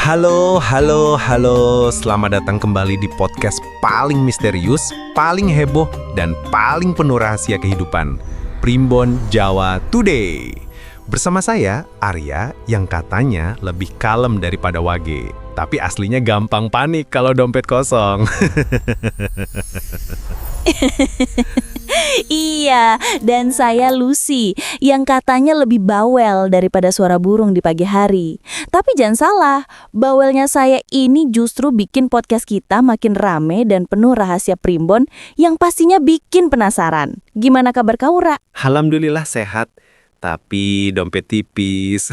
Halo, halo, halo. Selamat datang kembali di podcast paling misterius, paling heboh, dan paling penuh rahasia kehidupan. Primbon Jawa Today. Bersama saya, Arya, yang katanya lebih kalem daripada Wage. Tapi aslinya gampang panik kalau dompet kosong. Iya, dan saya Lucy, yang katanya lebih bawel daripada suara burung di pagi hari. Tapi jangan salah, bawelnya saya ini justru bikin podcast kita makin rame dan penuh rahasia primbon yang pastinya bikin penasaran. Gimana kabar kau, Ra? Alhamdulillah sehat, tapi dompet tipis.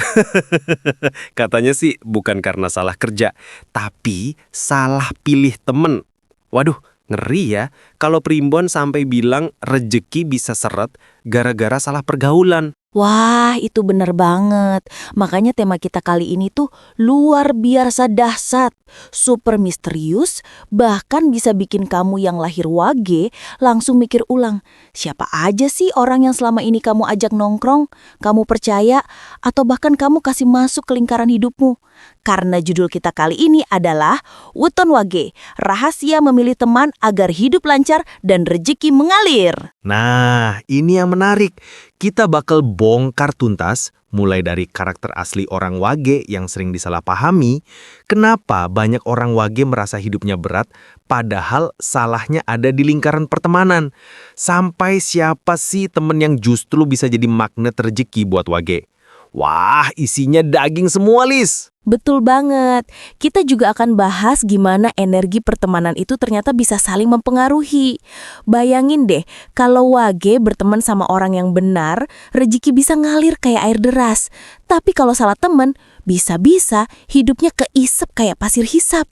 Katanya sih bukan karena salah kerja, tapi salah pilih temen. Waduh, ngeri ya, kalau primbon sampai bilang rejeki bisa seret gara-gara salah pergaulan. Wah, itu bener banget. Makanya tema kita kali ini tuh luar biasa dahsyat, super misterius, bahkan bisa bikin kamu yang lahir Wage langsung mikir ulang. Siapa aja sih orang yang selama ini kamu ajak nongkrong, kamu percaya, atau bahkan kamu kasih masuk ke lingkaran hidupmu? Karena judul kita kali ini adalah Weton Wage, rahasia memilih teman agar hidup lancar dan rejeki mengalir. Nah, ini yang menarik. Kita bakal bongkar tuntas, mulai dari karakter asli orang Wage yang sering disalahpahami, kenapa banyak orang Wage merasa hidupnya berat, padahal salahnya ada di lingkaran pertemanan. Sampai siapa sih temen yang justru bisa jadi magnet rezeki buat Wage? Wah, isinya daging semua, Lis. Betul banget. Kita juga akan bahas gimana energi pertemanan itu ternyata bisa saling mempengaruhi. Bayangin deh, kalau Wage berteman sama orang yang benar, rezeki bisa ngalir kayak air deras. Tapi kalau salah teman, bisa-bisa hidupnya keisep kayak pasir hisap.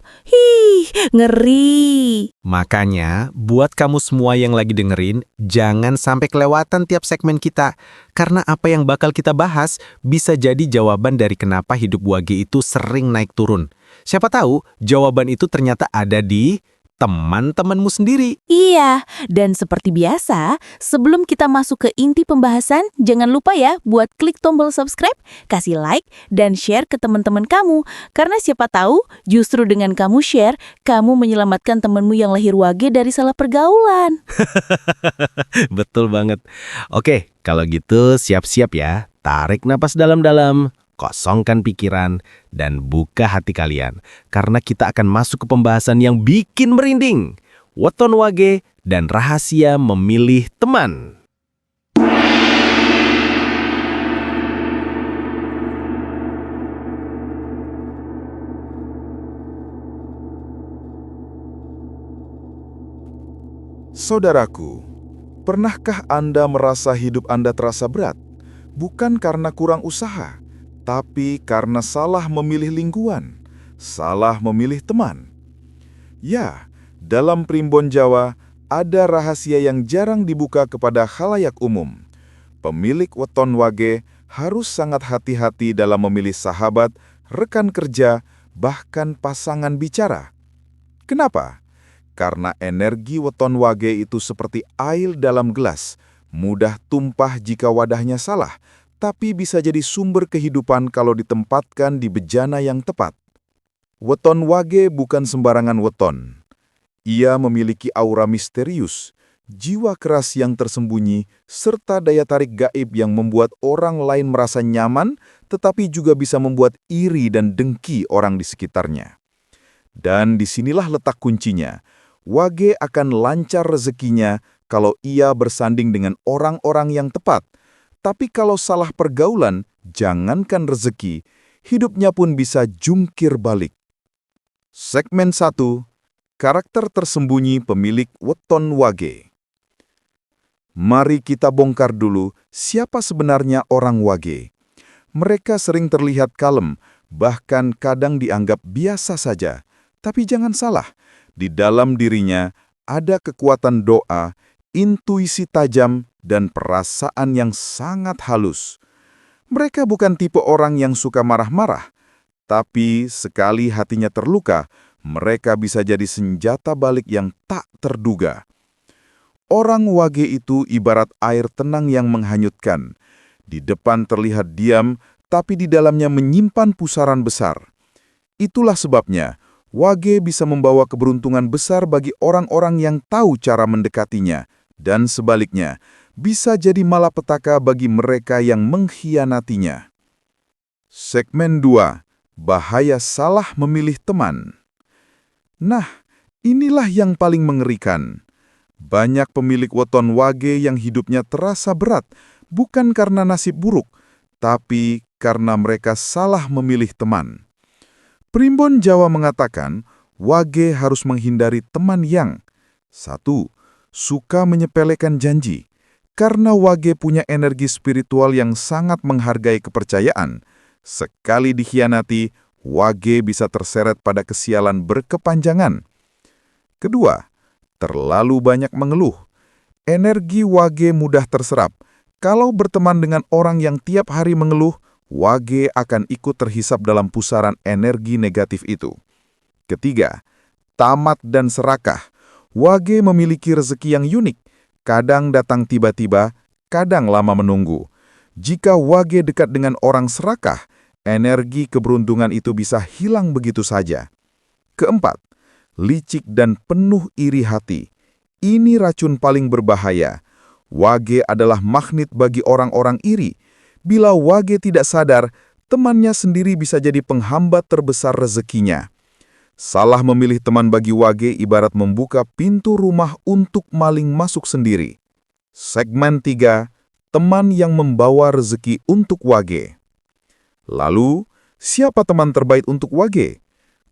Ngeri. Makanya, buat kamu semua yang lagi dengerin, jangan sampai kelewatan tiap segmen kita. Karena apa yang bakal kita bahas bisa jadi jawaban dari kenapa hidup Wage itu sering naik turun. Siapa tahu jawaban itu ternyata ada di teman-temanmu sendiri. Iya, dan seperti biasa, sebelum kita masuk ke inti pembahasan, jangan lupa ya buat klik tombol subscribe, kasih like, dan share ke teman-teman kamu. Karena siapa tahu, justru dengan kamu share, kamu menyelamatkan temanmu yang lahir Wage dari salah pergaulan. Betul banget. Oke, kalau gitu siap-siap ya. Tarik napas dalam-dalam, kosongkan pikiran, dan buka hati kalian. Karena kita akan masuk ke pembahasan yang bikin merinding. Weton Wage dan rahasia memilih teman. Saudaraku, pernahkah Anda merasa hidup Anda terasa berat? Bukan karena kurang usaha, tapi karena salah memilih lingkungan, salah memilih teman. Ya, dalam Primbon Jawa ada rahasia yang jarang dibuka kepada khalayak umum. Pemilik Weton Wage harus sangat hati-hati dalam memilih sahabat, rekan kerja, bahkan pasangan bicara. Kenapa? Karena energi Weton Wage itu seperti air dalam gelas, mudah tumpah jika wadahnya salah, tapi bisa jadi sumber kehidupan kalau ditempatkan di bejana yang tepat. Weton Wage bukan sembarangan weton. Ia memiliki aura misterius, jiwa keras yang tersembunyi, serta daya tarik gaib yang membuat orang lain merasa nyaman, tetapi juga bisa membuat iri dan dengki orang di sekitarnya. Dan disinilah letak kuncinya. Wage akan lancar rezekinya kalau ia bersanding dengan orang-orang yang tepat. Tapi kalau salah pergaulan, jangankan rezeki, hidupnya pun bisa jungkir balik. Segmen 1. Karakter tersembunyi pemilik Weton Wage. Mari kita bongkar dulu siapa sebenarnya orang Wage. Mereka sering terlihat kalem, bahkan kadang dianggap biasa saja. Tapi jangan salah, di dalam dirinya ada kekuatan doa, intuisi tajam, dan perasaan yang sangat halus. Mereka bukan tipe orang yang suka marah-marah, tapi sekali hatinya terluka, mereka bisa jadi senjata balik yang tak terduga. Orang Wage itu ibarat air tenang yang menghanyutkan. Di depan terlihat diam, tapi di dalamnya menyimpan pusaran besar. Itulah sebabnya, wage bisa membawa keberuntungan besar bagi orang-orang yang tahu cara mendekatinya, dan sebaliknya, bisa jadi malapetaka bagi mereka yang mengkhianatinya. Segmen 2. Bahaya salah memilih teman. Nah, inilah yang paling mengerikan. Banyak pemilik weton wage yang hidupnya terasa berat, bukan karena nasib buruk, tapi karena mereka salah memilih teman. Primbon Jawa mengatakan, wage harus menghindari teman yang 1. Suka menyepelekan janji. Karena wage punya energi spiritual yang sangat menghargai kepercayaan, sekali dikhianati, wage bisa terseret pada kesialan berkepanjangan. Kedua, terlalu banyak mengeluh. Energi wage mudah terserap. Kalau berteman dengan orang yang tiap hari mengeluh, wage akan ikut terhisap dalam pusaran energi negatif itu. Ketiga, tamat dan serakah. Wage memiliki rezeki yang unik. Kadang datang tiba-tiba, kadang lama menunggu. Jika wage dekat dengan orang serakah, energi keberuntungan itu bisa hilang begitu saja. Keempat, licik dan penuh iri hati. Ini racun paling berbahaya. Wage adalah magnet bagi orang-orang iri. Bila wage tidak sadar, temannya sendiri bisa jadi penghambat terbesar rezekinya. Salah memilih teman bagi wage ibarat membuka pintu rumah untuk maling masuk sendiri. Segmen 3. Teman yang membawa rezeki untuk wage. Lalu, siapa teman terbaik untuk wage?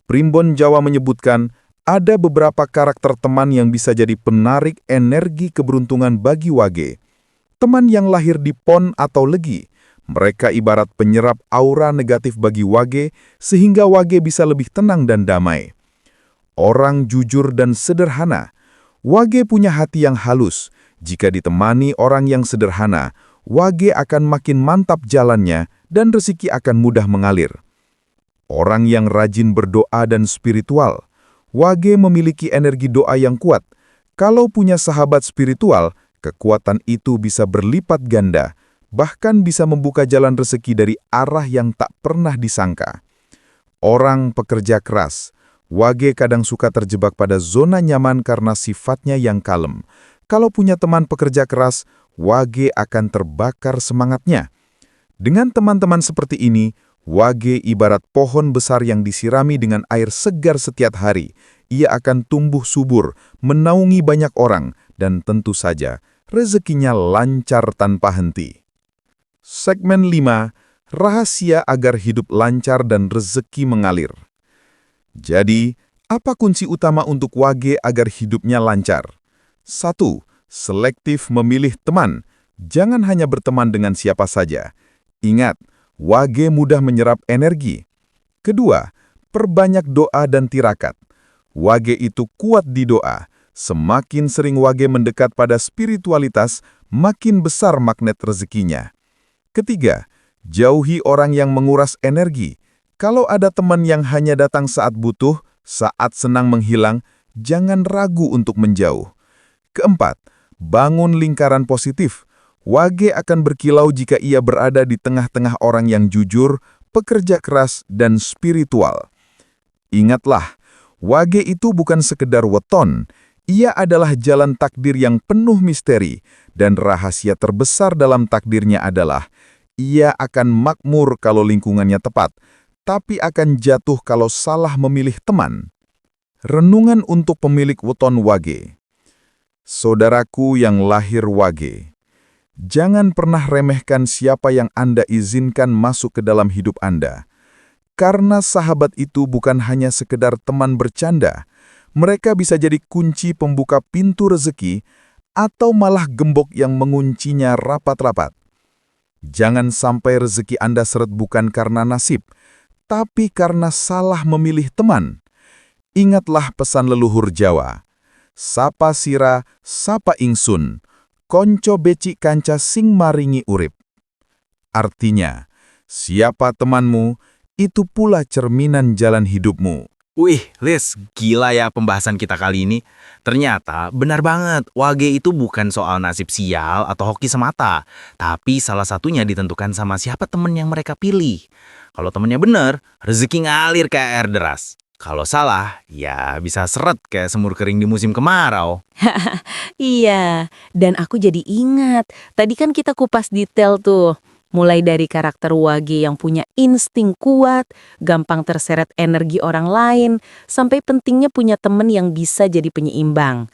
Primbon Jawa menyebutkan, ada beberapa karakter teman yang bisa jadi penarik energi keberuntungan bagi wage. Teman yang lahir di pon atau legi. Mereka ibarat penyerap aura negatif bagi wage, sehingga wage bisa lebih tenang dan damai. Orang jujur dan sederhana. Wage punya hati yang halus. Jika ditemani orang yang sederhana, wage akan makin mantap jalannya dan rezeki akan mudah mengalir. Orang yang rajin berdoa dan spiritual. Wage memiliki energi doa yang kuat. Kalau punya sahabat spiritual, kekuatan itu bisa berlipat ganda, bahkan bisa membuka jalan rezeki dari arah yang tak pernah disangka. Orang pekerja keras. Wage kadang suka terjebak pada zona nyaman karena sifatnya yang kalem. Kalau punya teman pekerja keras, wage akan terbakar semangatnya. Dengan teman-teman seperti ini, wage ibarat pohon besar yang disirami dengan air segar setiap hari. Ia akan tumbuh subur, menaungi banyak orang, dan tentu saja rezekinya lancar tanpa henti. Segmen 5. Rahasia agar hidup lancar dan rezeki mengalir. Jadi, apa kunci utama untuk wage agar hidupnya lancar? 1. Selektif memilih teman. Jangan hanya berteman dengan siapa saja. Ingat, wage mudah menyerap energi. Kedua, perbanyak doa dan tirakat. Wage itu kuat di doa. Semakin sering wage mendekat pada spiritualitas, makin besar magnet rezekinya. Ketiga, jauhi orang yang menguras energi. Kalau ada teman yang hanya datang saat butuh, saat senang menghilang, jangan ragu untuk menjauh. Keempat, bangun lingkaran positif. Wage akan berkilau jika ia berada di tengah-tengah orang yang jujur, pekerja keras, dan spiritual. Ingatlah, wage itu bukan sekedar weton. Ia adalah jalan takdir yang penuh misteri, dan rahasia terbesar dalam takdirnya adalah ia akan makmur kalau lingkungannya tepat, tapi akan jatuh kalau salah memilih teman. Renungan untuk pemilik weton wage. Saudaraku yang lahir wage, jangan pernah remehkan siapa yang Anda izinkan masuk ke dalam hidup Anda. Karena sahabat itu bukan hanya sekedar teman bercanda, mereka bisa jadi kunci pembuka pintu rezeki atau malah gembok yang menguncinya rapat-rapat. Jangan sampai rezeki Anda seret bukan karena nasib, tapi karena salah memilih teman. Ingatlah pesan leluhur Jawa, sapa sira, sapa ingsun, konco beci kanca sing maringi urip. Artinya, siapa temanmu, itu pula cerminan jalan hidupmu. Wih, Liz, gila ya pembahasan kita kali ini. Ternyata benar banget, wage itu bukan soal nasib sial atau hoki semata, tapi salah satunya ditentukan sama siapa temen yang mereka pilih. Kalau temennya bener, rezeki ngalir kayak air deras. Kalau salah, ya bisa seret kayak semur kering di musim kemarau. Iya, dan aku jadi ingat, tadi kan kita kupas detail tuh. Mulai dari karakter Wage yang punya insting kuat, gampang terseret energi orang lain, sampai pentingnya punya temen yang bisa jadi penyeimbang.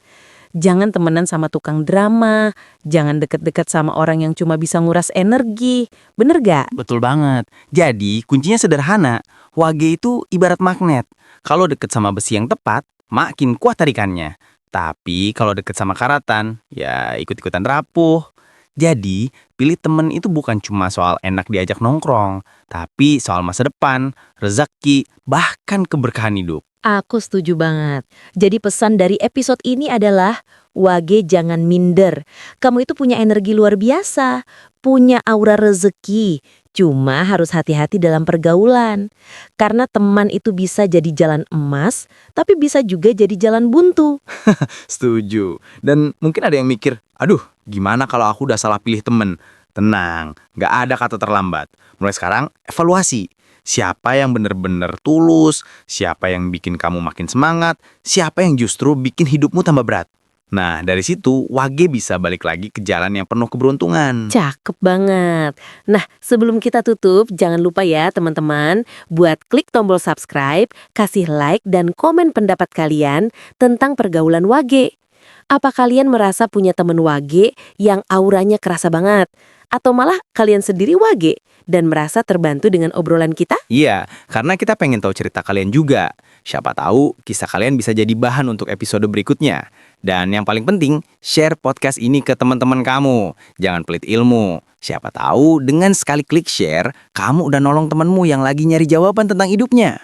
Jangan temenan sama tukang drama, jangan deket-deket sama orang yang cuma bisa nguras energi. Bener gak? Betul banget. Jadi, kuncinya sederhana. Wage itu ibarat magnet. Kalau deket sama besi yang tepat, makin kuat tarikannya. Tapi kalau deket sama karatan, ya ikut-ikutan rapuh. Jadi, pilih temen itu bukan cuma soal enak diajak nongkrong, tapi soal masa depan, rezeki, bahkan keberkahan hidup. Aku setuju banget. Jadi pesan dari episode ini adalah, Wage jangan minder. Kamu itu punya energi luar biasa, punya aura rezeki. Cuma harus hati-hati dalam pergaulan. Karena teman itu bisa jadi jalan emas, tapi bisa juga jadi jalan buntu. Setuju. Dan mungkin ada yang mikir, aduh, gimana kalau aku udah salah pilih temen? Tenang, nggak ada kata terlambat. Mulai sekarang, evaluasi. Siapa yang bener-bener tulus, siapa yang bikin kamu makin semangat, siapa yang justru bikin hidupmu tambah berat. Nah, dari situ, Wage bisa balik lagi ke jalan yang penuh keberuntungan. Cakep banget. Nah, sebelum kita tutup, jangan lupa ya teman-teman, buat klik tombol subscribe, kasih like, dan komen pendapat kalian tentang pergaulan Wage. Apa kalian merasa punya teman Wage yang auranya kerasa banget? Atau malah kalian sendiri Wage dan merasa terbantu dengan obrolan kita? Iya, karena kita pengen tahu cerita kalian juga. Siapa tahu kisah kalian bisa jadi bahan untuk episode berikutnya. Dan yang paling penting, share podcast ini ke teman-teman kamu. Jangan pelit ilmu. Siapa tahu dengan sekali klik share, kamu udah nolong temanmu yang lagi nyari jawaban tentang hidupnya.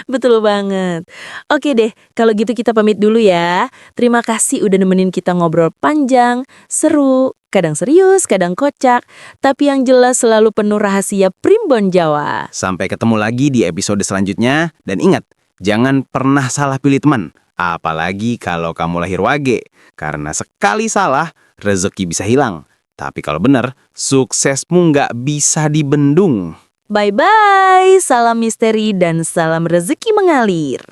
Betul banget. Oke deh, kalau gitu kita pamit dulu ya. Terima kasih udah nemenin kita ngobrol panjang, seru, kadang serius, kadang kocak, tapi yang jelas selalu penuh rahasia Primbon Jawa. Sampai ketemu lagi di episode selanjutnya. Dan ingat, jangan pernah salah pilih teman. Apalagi kalau kamu lahir Wage. Karena sekali salah, rezeki bisa hilang. Tapi kalau benar, suksesmu nggak bisa dibendung. Bye-bye, salam misteri dan salam rezeki mengalir.